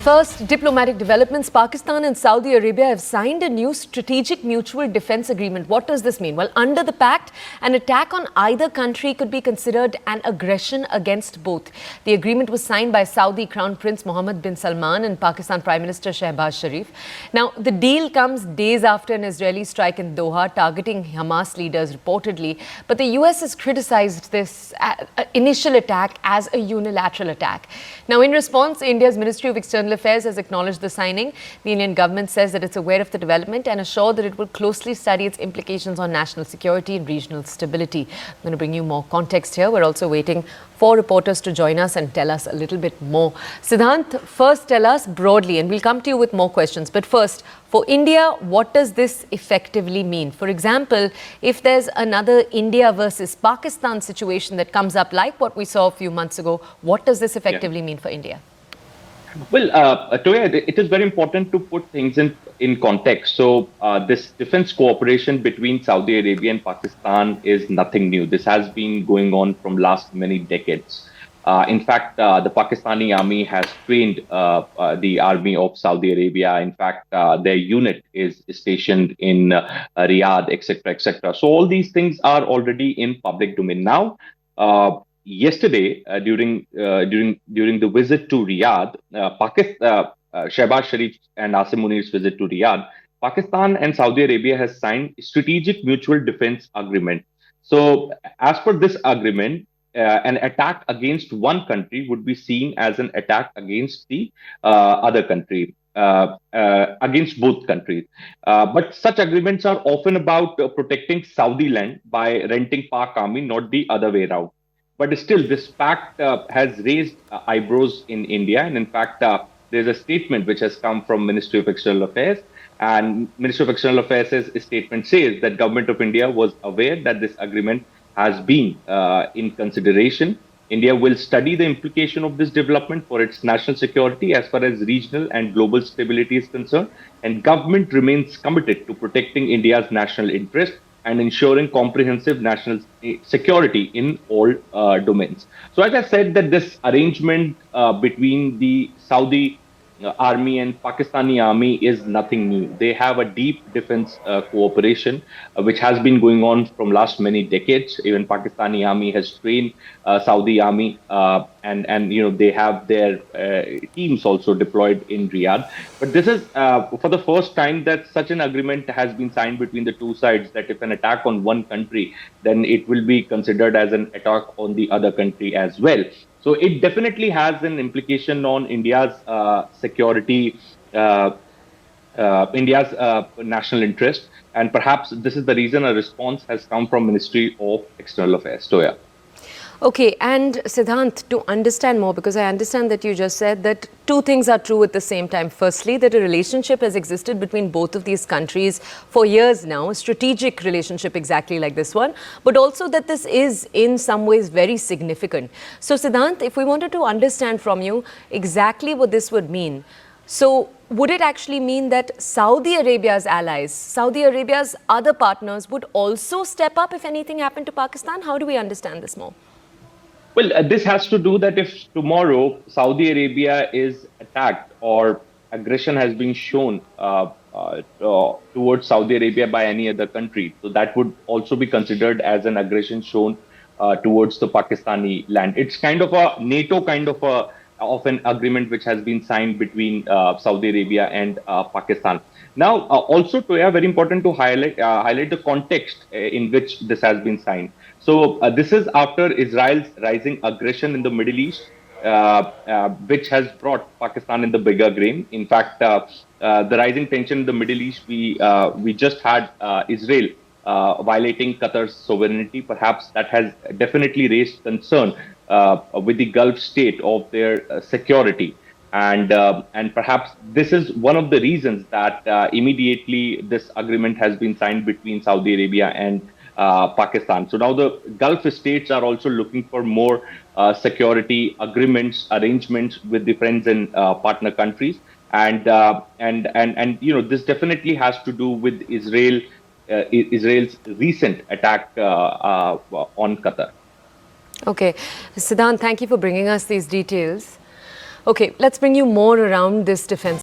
First, diplomatic developments. Pakistan and Saudi Arabia have signed a new strategic mutual defense agreement. What does this mean? Well, under the pact, an attack on either country could be considered an aggression against both. The agreement was signed by Saudi Crown Prince Mohammed bin Salman and Pakistan Prime Minister Shehbaz Sharif. Now, the deal comes days after an Israeli strike in Doha targeting Hamas leaders reportedly. But the US has criticized this initial attack as a unilateral attack. Now, in response, India's Ministry of External Affairs has acknowledged the signing. The Indian government says that it's aware of the development and assured that it will closely study its implications on national security and regional stability. I'm going to bring you more context here. We're also waiting for reporters to join us and tell us a little bit more. Siddhant, first tell us broadly, and we'll come to you with more questions. But first, for India, what does this effectively mean? For example, if there's another India versus Pakistan situation that comes up like what we saw a few months ago, what does this effectively mean for India? Well, Toya, it is very important to put things in context. So this defense cooperation between Saudi Arabia and Pakistan is nothing new. This has been going on from last many decades. In fact, the Pakistani army has trained the army of Saudi Arabia. In fact, their unit is stationed in Riyadh, etc., etc. So all these things are already in public domain now. Yesterday, during the visit to Riyadh, Shehbaz Sharif and Asim Munir's visit to Riyadh, Pakistan and Saudi Arabia has signed strategic mutual defense agreement. So, as per this agreement, an attack against one country would be seen as an attack against the other country. Against both countries. But such agreements are often about protecting Saudi land by renting Pak army, not the other way around. But still, this pact has raised eyebrows in India. And in fact, there's a statement which has come from Ministry of External Affairs. And Ministry of External Affairs' statement says that Government of India was aware that this agreement has been in consideration. India will study the implication of this development for its national security as far as regional and global stability is concerned. And government remains committed to protecting India's national interest and ensuring comprehensive national security in all domains. So as I said, that this arrangement between the Saudi army and Pakistani army is nothing new. They have a deep defense cooperation, which has been going on from last many decades. Even Pakistani army has trained Saudi army, and they have their teams also deployed in Riyadh. But this is for the first time that such an agreement has been signed between the two sides. That if an attack on one country, then it will be considered as an attack on the other country as well. So it definitely has an implication on India's security, India's national interest, and perhaps this is the reason a response has come from Ministry of External Affairs. Toya. Okay, and Siddhant, to understand more, because I understand that you just said that two things are true at the same time. Firstly, that a relationship has existed between both of these countries for years now, a strategic relationship exactly like this one, but also that this is in some ways very significant. So Siddhant, if we wanted to understand from you exactly what this would mean, so would it actually mean that Saudi Arabia's allies, Saudi Arabia's other partners would also step up if anything happened to Pakistan? How do we understand this more? Well, this has to do that if tomorrow Saudi Arabia is attacked or aggression has been shown towards Saudi Arabia by any other country, so that would also be considered as an aggression shown towards the Pakistani land. It's kind of a NATO kind of an agreement which has been signed between Saudi Arabia and Pakistan. Now, also, Toya, very important to highlight the context in which this has been signed. So this is after Israel's rising aggression in the Middle East, which has brought Pakistan in the bigger game. In fact, the rising tension in the Middle East, we just had Israel violating Qatar's sovereignty. Perhaps that has definitely raised concern with the Gulf state of their security. And perhaps this is one of the reasons that immediately this agreement has been signed between Saudi Arabia and Pakistan. So now the Gulf states are also looking for more security agreements, arrangements with the friends and partner countries, and this definitely has to do with Israel's recent attack on Qatar. Okay, Siddhant, thank you for bringing us these details. Okay, let's bring you more around this defense.